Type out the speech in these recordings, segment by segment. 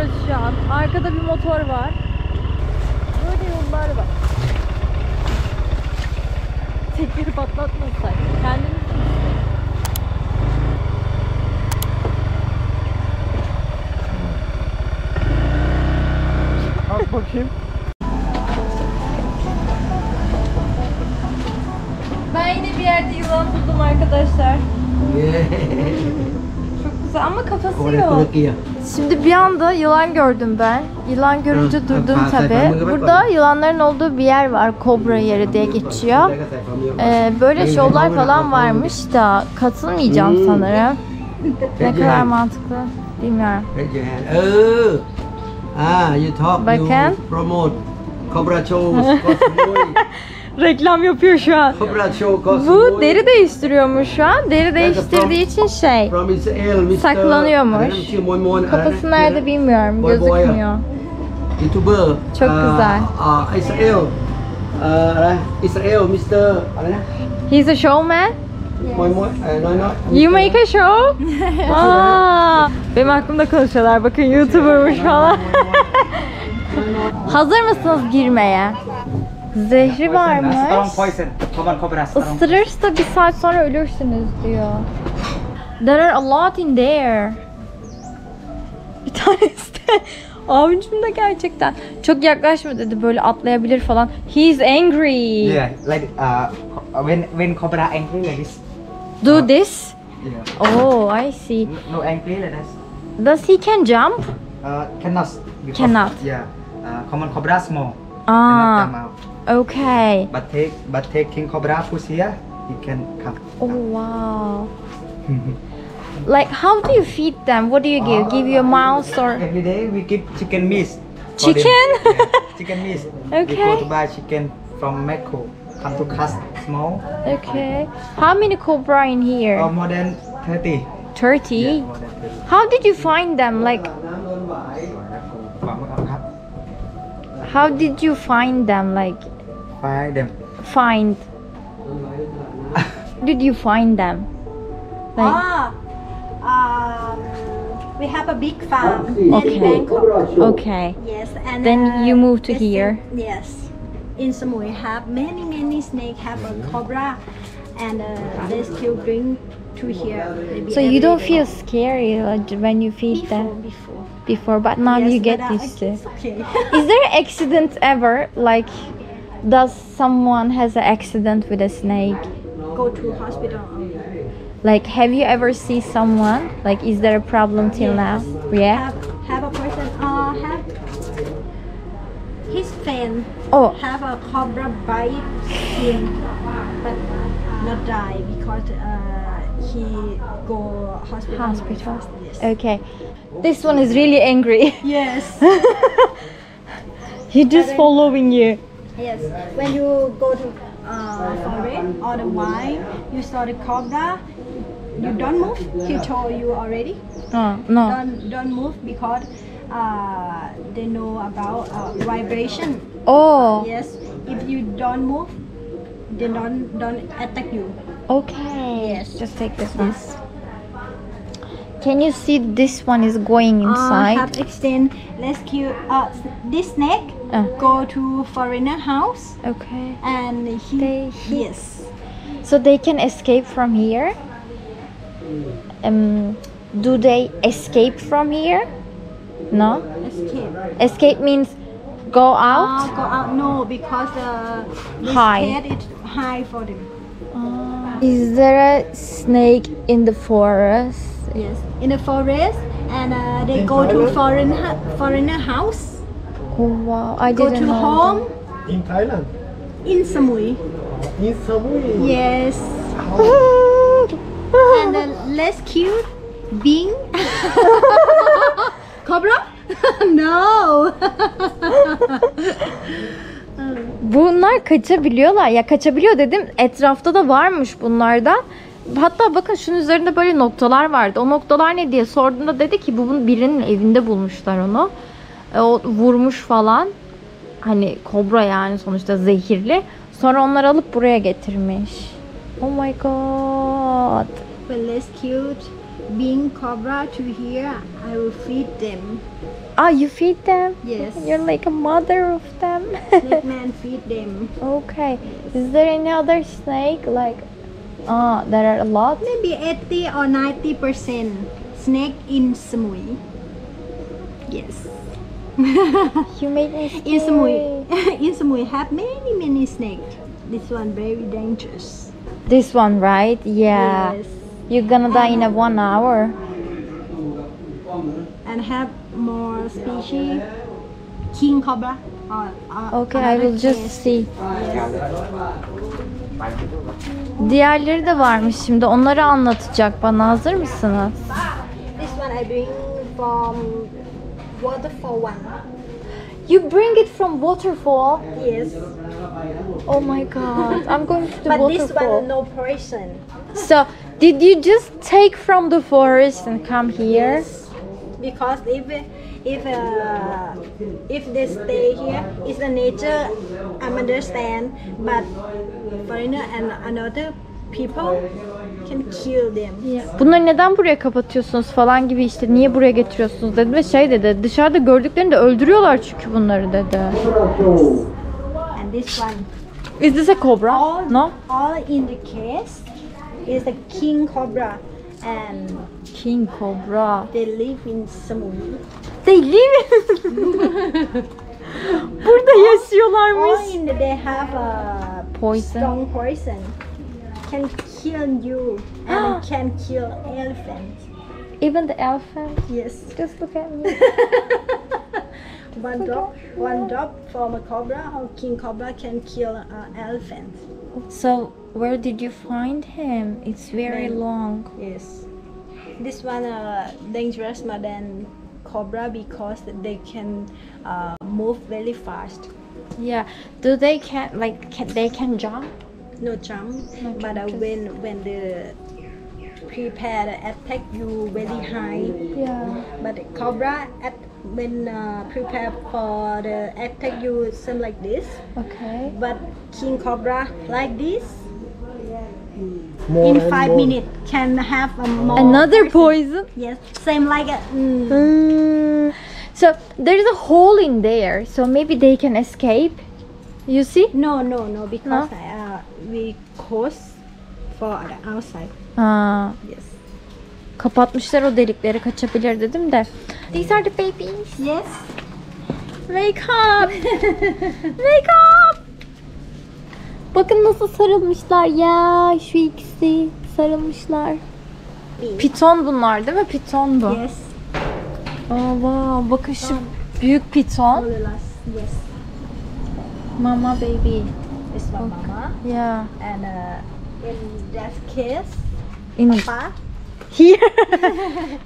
gidiyoruz şu an. Arkada bir motor var. Böyle yollar var. Tekeri patlatmasak. Kendimiz gitsek. Kalk bakayım. Ben yine bir yerde yılan buldum arkadaşlar. Çok güzel ama kafası yok. Şimdi bir anda yılan gördüm ben. Yılan görünce durdum tabi. Burada yılanların olduğu bir yer var. Kobra yeri diye geçiyor. Böyle şovlar falan varmış da katılmayacağım sanırım. Ne kadar mantıklı bilmiyorum. Bakın. Kobra show. Reklam yapıyor şu an. Bu deri değiştiriyormuş şu an. Deri değiştirdiği için saklanıyormuş. Kafası nerede bilmiyorum. Gözükmüyor. Çok güzel. Israel, Mr. He's a showman. You make a show? Benim aklımda konuşuyorlar. Bakın YouTuber'mış falan. Hazır mısınız girmeye? Zehri varmış. Isırırsa bir saat sonra ölürsünüz diyor. There are a lot in there. Bir tanesi de avucumda gerçekten. Çok yaklaşma dedi, böyle atlayabilir falan. He is angry. Yeah, like when cobra angry like this. Do this? Yeah. Oh, I see. No angry like this. Does he can jump? Cannot. Cannot. Yeah. Common cobra small. Ah. Cannot come out. Okay. But take king cobra push here, he can come. Oh wow. Like how do you feed them? What do you give? Give you a mouse or Every day we give chicken meat. chicken? Yeah, chicken meat. Okay. We go to buy chicken from Mexico. Come to cut small. Okay. How many cobra in here? More than 30. 30? Yeah, more than 30. How did you find them? Like how did you find them? Like Find them. find. Did you find them? Like We have a big farm Okay. in Bangkok. okay. Yes, and Then you moved to this here. Yes, in Samui have many snake have a cobra, and rescue bring to here. Maybe So you every don't day. feel scary when you feed them before, but now Yes, you get but, used to. it's okay. Is there an accident ever? Like, does someone has an accident with a snake? Go to hospital only. Like, have you ever seen someone? Like, is there a problem till now? Yeah. Have a person have his friend Oh, have a cobra bite him, but not die because he go hospital. hospital. Yes. Okay. This one is really angry. Yes. He just following you. Yes. When you go to forest or the wild, you saw the cobra. You don't move. He told you already. Oh, no. Don't move because they know about vibration. Oh, Yes. If you don't move, they don't attack you. okay. Yes. Just take this one. Can you see this one is going inside? Have extend rescue this snake. Go to foreigner house Okay. and yes. So they can escape from here? Do they escape from here? No? Escape. Escape means go out? Go out. No, because the High. cat is high for them. Is there a snake in the forest? Yes, in the forest, and they go to foreigner house. Oh wow, I Go didn't to know home In Thailand. in Samui. In Samui. Yes, and rescue Bing. Cobra? No. Bunlar kaçabiliyorlar. Ya kaçabiliyor dedim. Etrafta da varmış bunlardan. Hatta bakın şunun üzerinde böyle noktalar vardı. O noktalar ne diye sorduğumda dedi ki bu birinin evinde bulmuşlar onu. O vurmuş falan. Hani kobra yani sonuçta zehirli. Sonra onları alıp buraya getirmiş. Oh my god. When rescued bring cobra to here, I will feed them. Ah, you feed them? Yes. You're like a mother of them. Snake man feed them. Okay. Is there any other snake? Like, there are a lot. Maybe 80 or 90% snake in Samui. Yes. You made me In Samui, scared. in Samui have many snakes. This one very dangerous. This one, right? Yeah. Yes. You're gonna die in a 1 hour. And have more species. King cobra. Okay, I will just case. see. Diğerleri de varmış şimdi. Onları anlatacak bana. Hazır mısınız? This one I bring from waterfall one. You bring it from waterfall. Yes. Oh my god. I'm going to the But this waterfall. one no poison. So, did you just take from the forest and come here? Yes. Because if they stay here, it's the nature. I understand, but foreigner and another people can kill them. Bunları neden buraya kapatıyorsunuz falan gibi işte niye buraya getiriyorsunuz dedi ve şey dedi dışarıda gördüklerinde öldürüyorlar çünkü bunları dedi. And this one, Is this a cobra? No? all in the case is the king cobra, and King cobra. they live in Samui. They live burada All yaşıyorlarmış. in they have a Poison. strong poison, can kill you and can kill elephants. Even the elephant. Yes. Just look at me. One drop from a cobra or king cobra can kill an elephant. So, where did you find him? It's very Man. long. Yes. This one dangerous more than cobra because they can move very fast. Yeah. Do they they can jump? No jump, No but jump, just- when the prepare the attack you very high. Yeah. But the cobra when prepare for the attack you seem like this. Okay. But king cobra like this More in and 5 more. minutes can have a more Another poison. Yes, same like a So there's a hole in there, so maybe they can escape. You see? no because we close for the outside. Aa, Yes. kapatmışlar o delikleri kaçabilir dedim de. These are the babies. Yes. Wake up. Wake up. Bakın nasıl sarılmışlar ya. Şu ikisi sarılmışlar. Piton bunlar değil mi? Piton bu. Yes. Aa, wow. Bakın şu büyük piton. Gorillas. Yes. Mama baby. This one mama. Yeah. And in that case, In papa. here.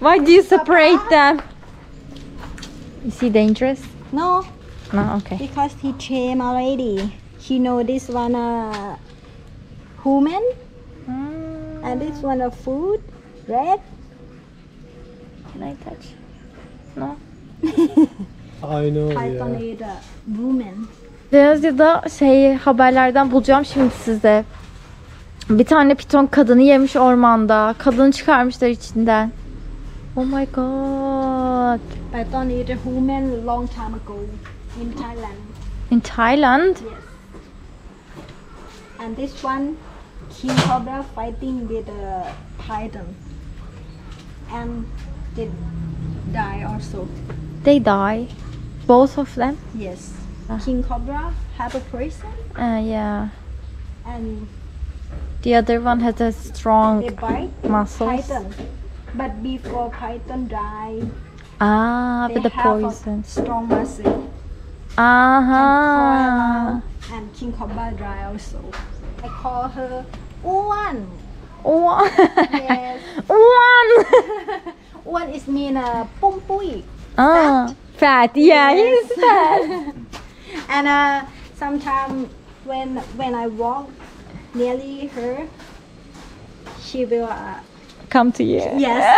Why do you separate them? Is he dangerous? No, No, okay. because he came already. He know this one human and this one food, red. Can I touch? No. I know. Python Yeah. is a woman. Brezilya'da haberlerden bulacağım şimdi size. Bir tane piton kadını yemiş ormanda. Kadını çıkarmışlar içinden. Oh my god. Python is a woman long time ago in Thailand. In Thailand? Yes. And this one, king cobra fighting with a python, and they die also. They die. Both of them? Yes. Ah. King cobra have a poison, Yeah. and The other one has a strong they bite muscles. python. But before python die, Ah, they with the have poison. a strong muscle. Uh-huh. And king cobra die also. I call her Uan. One. Yes. One. Uan is mean pum pui. Ah, fat. Yeah, Yes. he's fat. And sometimes when I walk nearly her, she will Come to you. yes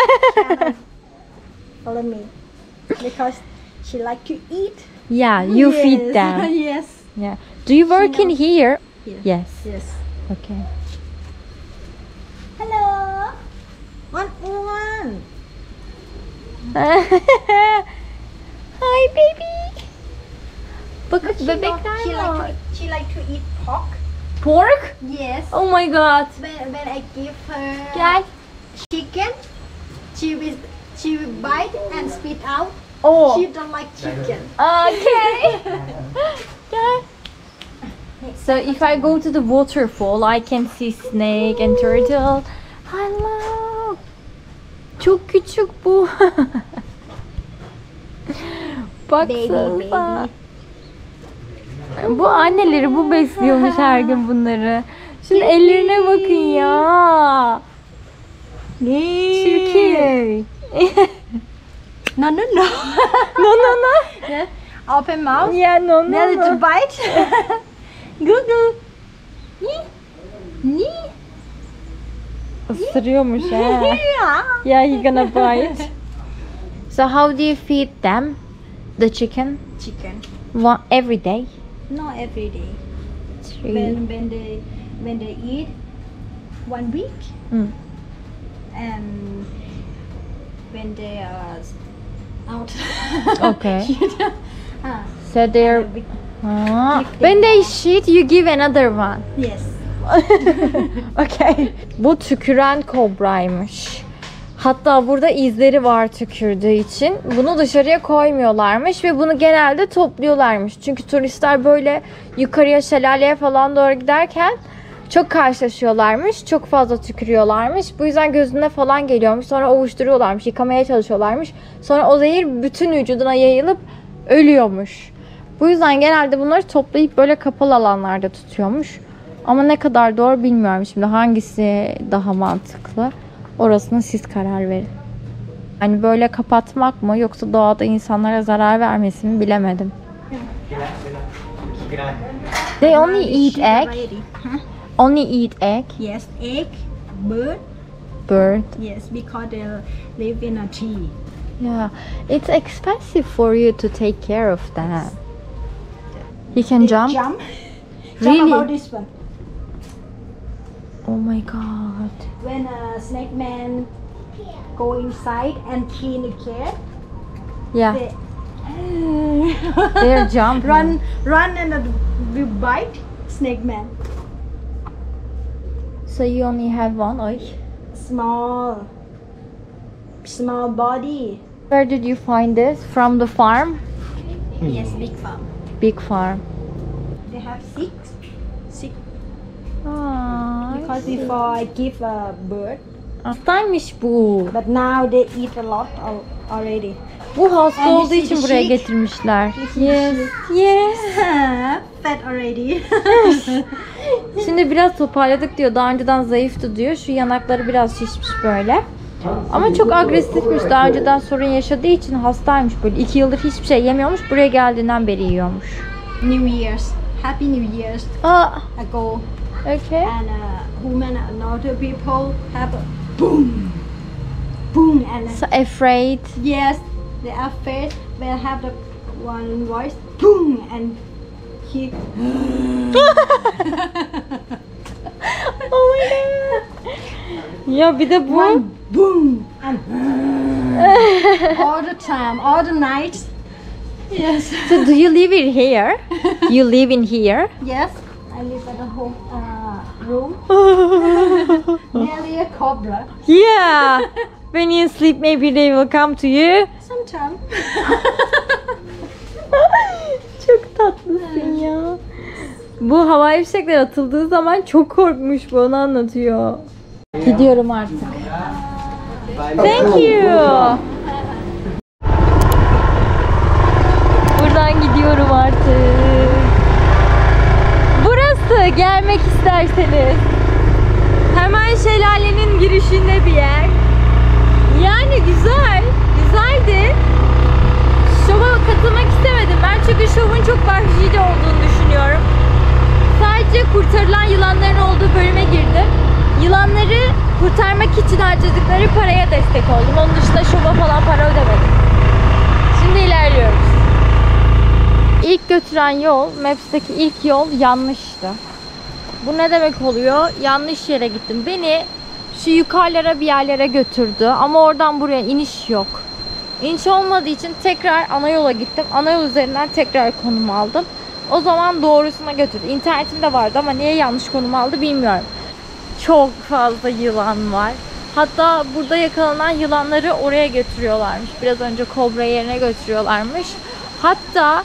follow me because she like to eat. Yeah, you Yes. feed them. Yes. Yeah. Do you work in knows. here? Yes. Yes. Yes. Okay. Hello. One. chicken. Hi baby. Bakın She bebekler var. like to eat pork. Pork? Yes. Oh my god. When I give her Gel. chicken, she will bite and spit out. Oh. She don't like chicken. Okay. Gel. So if I go to the waterfall, I can see snake and turtle. Hello. Çok küçük bu. Baksanıza. Bu anneleri bu besliyormuş her gün bunları. Şimdi ellerine bakın ya. Çirkin. No. No. Open mouth. Yeah, no. Ready to bite. Good. Isırıyormuş ha. Yeah. Yeah, he gonna bite. So how do you feed them? The chicken? Chicken. One every day? Not every day. Three. When they eat 1 week Mm. and when they are out. Okay. Ah, So they're... When they shit, you give another one. yes. Okay. Bu tüküren kobraymış. Hatta burada izleri var tükürdüğü için. Bunu dışarıya koymuyorlarmış ve bunu genelde topluyorlarmış. Çünkü turistler böyle yukarıya şelaleye falan doğru giderken çok karşılaşıyorlarmış. Çok fazla tükürüyorlarmış. Bu yüzden gözüne falan geliyormuş. Sonra ovuşturuyorlarmış. Yıkamaya çalışıyorlarmış. Sonra o zehir bütün vücuduna yayılıp ölüyormuş. Bu yüzden genelde bunları toplayıp böyle kapalı alanlarda tutuyormuş. Ama ne kadar doğru bilmiyorum şimdi. Hangisi daha mantıklı? Orasına siz karar verin. Hani böyle kapatmak mı yoksa doğada insanlara zarar vermesi mi bilemedim. They only eat egg? Already. Huh? Only eat egg? Yes, egg, bird. Bird? Yes, because they live in a tree. Yeah. It's expensive for you to take care of them. You can They jump? Jump Really? about this one. Oh my god. When a snake man go inside and clean the cat, Yeah. they They're jumping. run and will bite snake man. So you only have one egg? Small body. Where did you find this? From the farm? Yes, big farm. Big farm. They have six. Aa, Because before I give a bird, hastaymış bu. but now they eat a lot already. Bu hasta And you olduğu see için the buraya sheep? getirmişler. You see the Yes. sheep? Yes. Fat already. Şimdi biraz toparladık diyor. Daha önceden zayıftı diyor. Şu yanakları biraz şişmiş böyle. Ama çok agresifmiş. Daha önceden sorun yaşadığı için hastaymış böyle. 2 yıldır hiçbir şey yemiyormuş. Buraya geldiğinden beri yiyormuş. New Year's. Happy New Year's Aa, ago. okay. And women and other people have a boom and So afraid. yes, they are afraid. They have the one voice boom and he Oh my god. Ya bir de bu. one boom and all the time, all the night. Yes. So do you live in here? You live in here? Yes, I live at a home room nearly a cobra. Yeah. When you sleep maybe they will come to you. Sometimes. Çok tatlısın ya. Bu havai fişekler atıldığı zaman çok korkmuş bu, onu anlatıyor. Gidiyorum artık. Thank you. Buradan gidiyorum artık. Burası, gelmek isterseniz. Hemen şelalenin girişinde bir yer. Yani güzel, güzeldi. Şova katılmak istemedim ben çünkü şovun çok vahşice olduğunu düşünüyorum. Sadece kurtarılan yılanların olduğu bölüme girdim. Yılanları kurtarmak için harcadıkları paraya destek oldum. Onun dışında şova falan para ödemedim. Şimdi ilerliyoruz. İlk götüren yol, Maps'teki ilk yol yanlıştı. Bu ne demek oluyor? Yanlış yere gittim. Beni şu yukarılara bir yerlere götürdü. Ama oradan buraya iniş yok. İniş olmadığı için tekrar ana yola gittim. Ana yol üzerinden tekrar konum aldım. O zaman doğrusuna götürdü. İnternetimde vardı ama niye yanlış konum aldı bilmiyorum. Çok fazla yılan var. Hatta burada yakalanan yılanları oraya götürüyorlarmış. Biraz önce Kobra yerine götürüyorlarmış. Hatta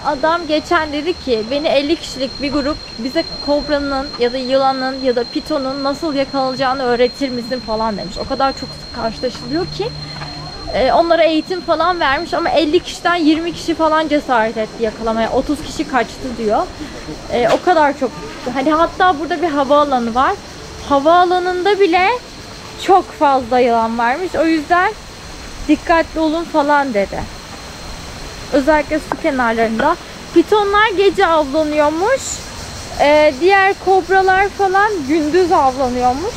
adam geçen dedi ki beni 50 kişilik bir grup bize Kobra'nın ya da yılanın ya da pitonun nasıl yakalanacağını öğretir misin falan demiş. O kadar çok sık karşılaşılıyor ki onlara eğitim falan vermiş ama 50 kişiden 20 kişi falan cesaret etti yakalamaya. 30 kişi kaçtı diyor. O kadar çok. Hani hatta burada bir havaalanı var. Havaalanında bile çok fazla yılan varmış. O yüzden dikkatli olun falan dedi. Özellikle su kenarlarında. Pitonlar gece avlanıyormuş. Diğer kobralar falan gündüz avlanıyormuş.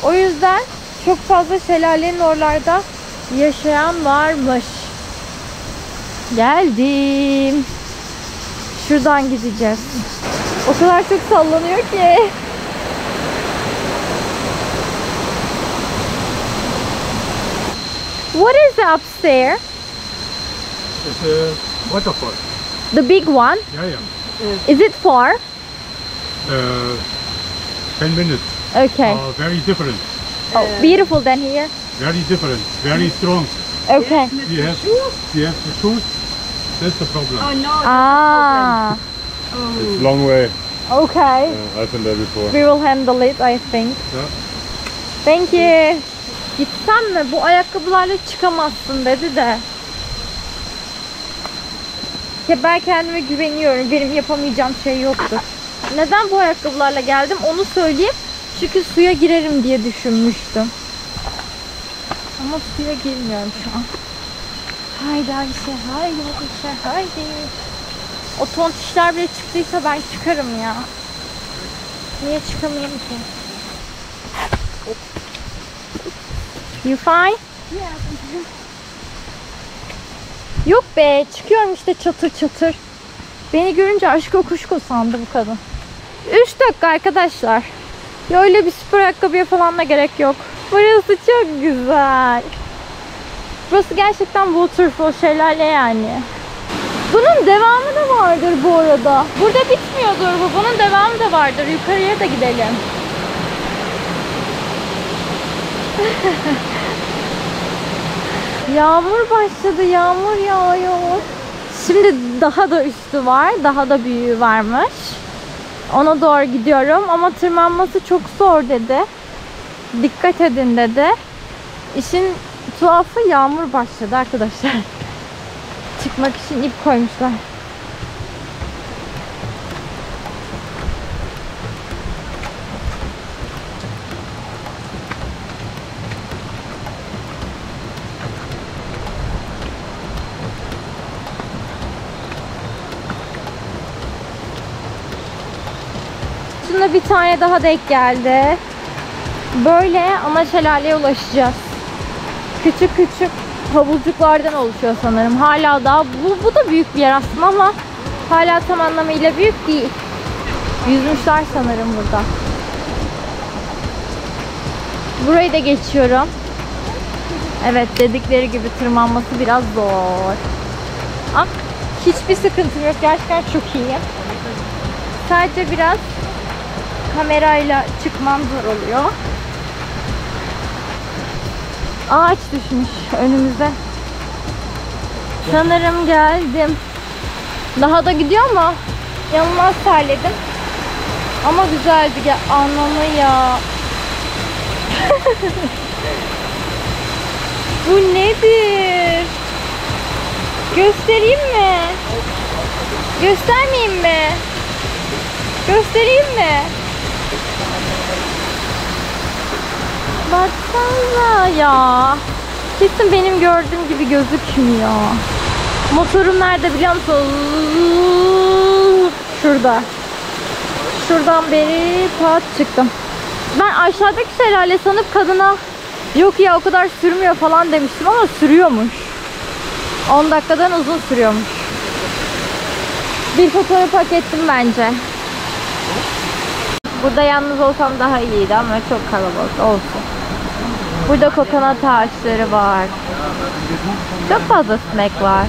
O yüzden çok fazla şelalenin oralarda yaşayan varmış. Geldim. Şuradan gideceğiz. O kadar çok sallanıyor ki. What is the upstairs? It's a waterfall. The big one? Yeah, yeah. Is it far? 10 minutes. Okay. Very different. Oh, beautiful than here. Very different. Very strong. Okay. You have to shoot. That's the problem. Oh no. Ah, It's long way. okay. I've been there before. We will handle it, I think. Yeah. Thank you. Gitsem mi? Bu ayakkabılarla çıkamazsın dedi de. Ya ben kendime güveniyorum. Benim yapamayacağım şey yoktur. Neden bu ayakkabılarla geldim onu söyleyeyim. Çünkü suya girerim diye düşünmüştüm. Ama suya girmiyorum şu an. Haydi Ayşe, haydi Ayşe, haydi. O tontişler bile çıktıysa ben çıkarım ya. Niye çıkamayayım ki? You fine? Yok be, çıkıyorum işte çatır çatır. Beni görünce aşk kuşku sandı bu kadın. 3 dakika arkadaşlar. Ya öyle bir spor ayakkabıya falan da gerek yok. Burası çok güzel. Burası gerçekten waterfall, şelale yani. Bunun devamı da vardır bu arada. Burada bitmiyordur bu. Bunun devamı da vardır. Yukarıya da gidelim. Yağmur başladı. Yağmur yağıyor. Şimdi daha da üstü var. Daha da büyüğü varmış. Ona doğru gidiyorum ama tırmanması çok zor dedi. Dikkat edin dedi. İşin tuhafı yağmur başladı arkadaşlar. Çıkmak için ip koymuşlar. Şuna bir tane daha denk geldi. Böyle ana şelaleye ulaşacağız. Küçük küçük havuzcuklardan oluşuyor sanırım. Hala daha bu da büyük bir yer aslında ama hala tam anlamıyla büyük değil. Yüzmüşler sanırım burada. Burayı da geçiyorum. Evet, dedikleri gibi tırmanması biraz zor. Ama hiçbir sıkıntım yok. Gerçekten çok iyiyim. Sadece biraz kamerayla çıkmam zor oluyor. Ağaç düşmüş önümüze. Sanırım geldim. Daha da gidiyor ama yanılmaz terledim. Ama güzeldi. Anlamı ya. Bu nedir? Göstereyim mi? Göstermeyeyim mi? Göstereyim mi? Baksana ya. Kesin benim gördüğüm gibi gözükmüyor. Motorum nerede biliyor musun? Şurada. Şuradan beri pat çıktım. Ben aşağıdaki şelale sanıp kadına yok ya o kadar sürmüyor falan demiştim ama sürüyormuş. 10 dakikadan uzun sürüyormuş. Bir fotoğraf hak ettim bence. Burada yalnız olsam daha iyiydi ama çok kalabalık olsun. Burada kokonat ağaçları var. Çok fazla sinek var.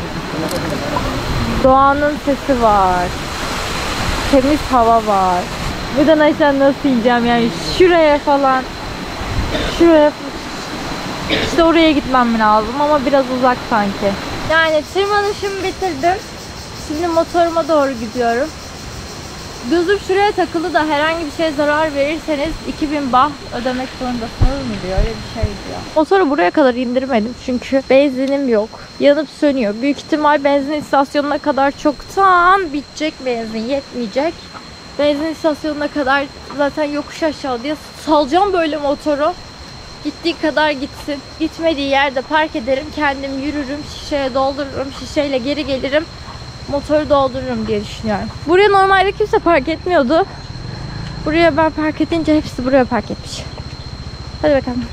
Doğanın sesi var. Temiz hava var. Buradan aşağı nasıl ineceğim yani şuraya falan. Şuraya. İşte oraya gitmem lazım ama biraz uzak sanki. Yani tırmanışımı bitirdim. Şimdi motoruma doğru gidiyorum. Gözüm şuraya takılı da herhangi bir şeye zarar verirseniz 2000 baht ödemek zorundasınız mı diyor. Öyle bir şey diyor. Motoru buraya kadar indirmedim çünkü benzinim yok. Yanıp sönüyor. Büyük ihtimal benzin istasyonuna kadar çoktan bitecek, benzin yetmeyecek. Benzin istasyonuna kadar zaten yokuş aşağı diye salacağım böyle motoru. Gittiği kadar gitsin. Gitmediği yerde park ederim. Kendim yürürüm. Şişeye doldururum. Şişeyle geri gelirim. Motoru doldururum diye düşünüyorum. Buraya normalde kimse park etmiyordu. Buraya ben park edince hepsi buraya park etmiş. Hadi bakalım.